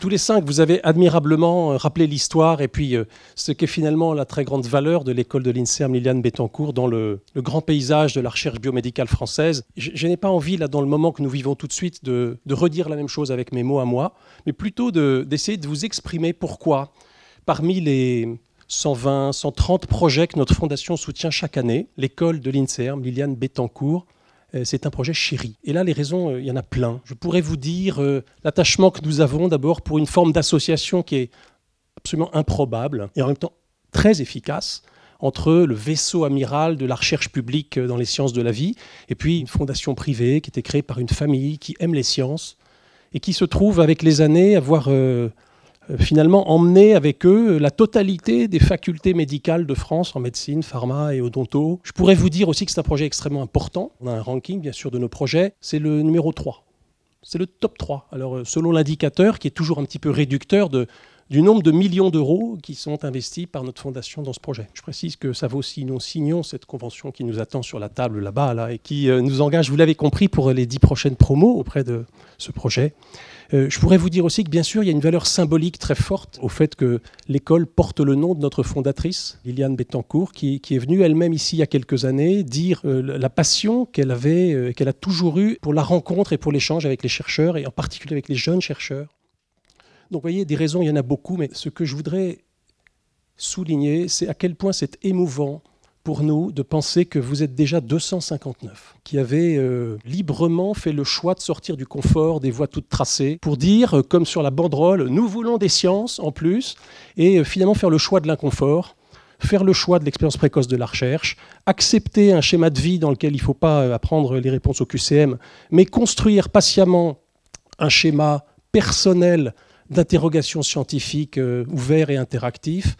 Tous les cinq, vous avez admirablement rappelé l'histoire et puis ce qu'est finalement la très grande valeur de l'école de l'INSERM Liliane Bettencourt dans le grand paysage de la recherche biomédicale française. Je n'ai pas envie, là, dans le moment que nous vivons tout de suite, de redire la même chose avec mes mots à moi, mais plutôt d'essayer de vous exprimer pourquoi, parmi les 120, 130 projets que notre fondation soutient chaque année, l'école de l'INSERM Liliane Bettencourt, c'est un projet chéri. Et là, les raisons, il y en a plein. Je pourrais vous dire l'attachement que nous avons d'abord pour une forme d'association qui est absolument improbable et en même temps très efficace entre le vaisseau amiral de la recherche publique dans les sciences de la vie et puis une fondation privée qui était créée par une famille qui aime les sciences et qui se trouve avec les années avoir finalement emmené avec eux la totalité des facultés médicales de France en médecine, pharma et odonto. Je pourrais vous dire aussi que c'est un projet extrêmement important. On a un ranking, bien sûr, de nos projets. C'est le numéro 3. C'est le top 3. Alors, selon l'indicateur, qui est toujours un petit peu réducteur du nombre de millions d'euros qui sont investis par notre fondation dans ce projet. Je précise que ça vaut si nous signons cette convention qui nous attend sur la table là-bas là, et qui nous engage, vous l'avez compris, pour les 10 prochaines promos auprès de ce projet. Je pourrais vous dire aussi que bien sûr il y a une valeur symbolique très forte au fait que l'école porte le nom de notre fondatrice, Liliane Bettencourt, qui est venue elle-même ici il y a quelques années dire la passion qu'elle avait, qu'elle a toujours eue pour la rencontre et pour l'échange avec les chercheurs et en particulier avec les jeunes chercheurs. Donc vous voyez, des raisons il y en a beaucoup, mais ce que je voudrais souligner, c'est à quel point c'est émouvant pour nous de penser que vous êtes déjà 259 qui avez librement fait le choix de sortir du confort des voies toutes tracées pour dire, comme sur la banderole, nous voulons des sciences en plus, et finalement faire le choix de l'inconfort, faire le choix de l'expérience précoce de la recherche, accepter un schéma de vie dans lequel il ne faut pas apprendre les réponses au QCM, mais construire patiemment un schéma personnel d'interrogation scientifique ouvert et interactif,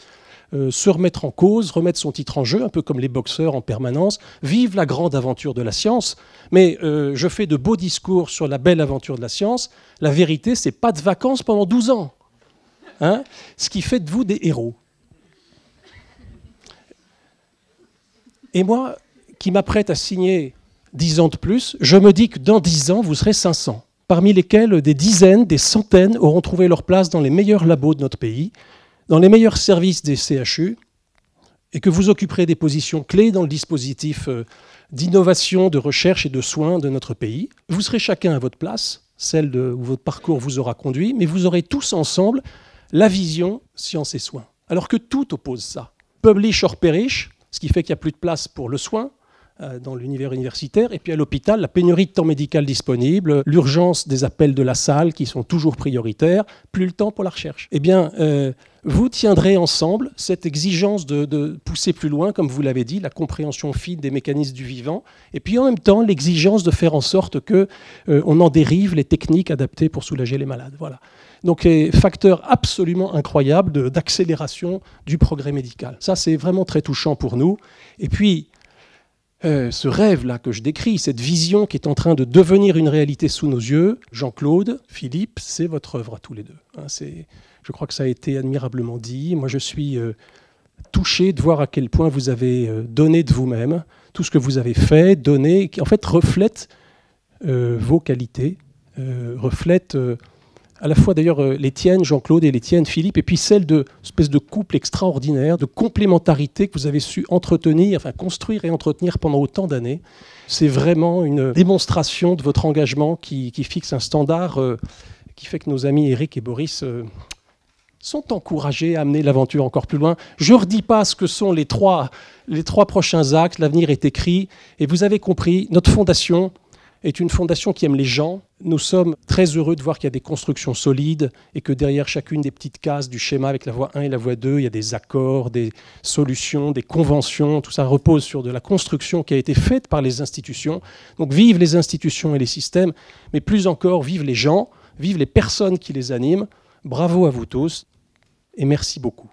se remettre en cause, remettre son titre en jeu, un peu comme les boxeurs en permanence, vive la grande aventure de la science, mais je fais de beaux discours sur la belle aventure de la science, la vérité, c'est pas de vacances pendant 12 ans, hein, ce qui fait de vous des héros. Et moi, qui m'apprête à signer 10 ans de plus, je me dis que dans 10 ans, vous serez 500, parmi lesquels des dizaines, des centaines auront trouvé leur place dans les meilleurs labos de notre pays, dans les meilleurs services des CHU, et que vous occuperez des positions clés dans le dispositif d'innovation, de recherche et de soins de notre pays. Vous serez chacun à votre place, celle où votre parcours vous aura conduit, mais vous aurez tous ensemble la vision science et soins. Alors que tout oppose ça. Publish or perish, ce qui fait qu'il n'y a plus de place pour le soin dans l'univers universitaire, et puis à l'hôpital, la pénurie de temps médical disponible, l'urgence des appels de la salle qui sont toujours prioritaires, plus le temps pour la recherche. Eh bien, vous tiendrez ensemble cette exigence de pousser plus loin, comme vous l'avez dit, la compréhension fine des mécanismes du vivant, et puis en même temps l'exigence de faire en sorte qu'on en dérive les techniques adaptées pour soulager les malades. Voilà. Donc, facteur absolument incroyable d'accélération du progrès médical. Ça, c'est vraiment très touchant pour nous. Et puis, ce rêve-là que je décris, cette vision qui est en train de devenir une réalité sous nos yeux, Jean-Claude, Philippe, c'est votre œuvre à tous les deux. Je crois que ça a été admirablement dit. Moi, je suis touché de voir à quel point vous avez donné de vous-même, tout ce que vous avez fait, donné, qui en fait reflète vos qualités, reflète à la fois d'ailleurs les tiennes, Jean-Claude, et les tiennes, Philippe, et puis celle de espèce de couple extraordinaire, de complémentarité que vous avez su entretenir, enfin construire et entretenir pendant autant d'années. C'est vraiment une démonstration de votre engagement qui fixe un standard qui fait que nos amis Eric et Boris sont encouragés à amener l'aventure encore plus loin. Je ne redis pas ce que sont les trois prochains axes, l'avenir est écrit, et vous avez compris, notre fondation est une fondation qui aime les gens. Nous sommes très heureux de voir qu'il y a des constructions solides et que derrière chacune des petites cases du schéma avec la voie 1 et la voie 2, il y a des accords, des solutions, des conventions. Tout ça repose sur de la construction qui a été faite par les institutions. Donc vive les institutions et les systèmes, mais plus encore, vive les gens, vive les personnes qui les animent. Bravo à vous tous et merci beaucoup.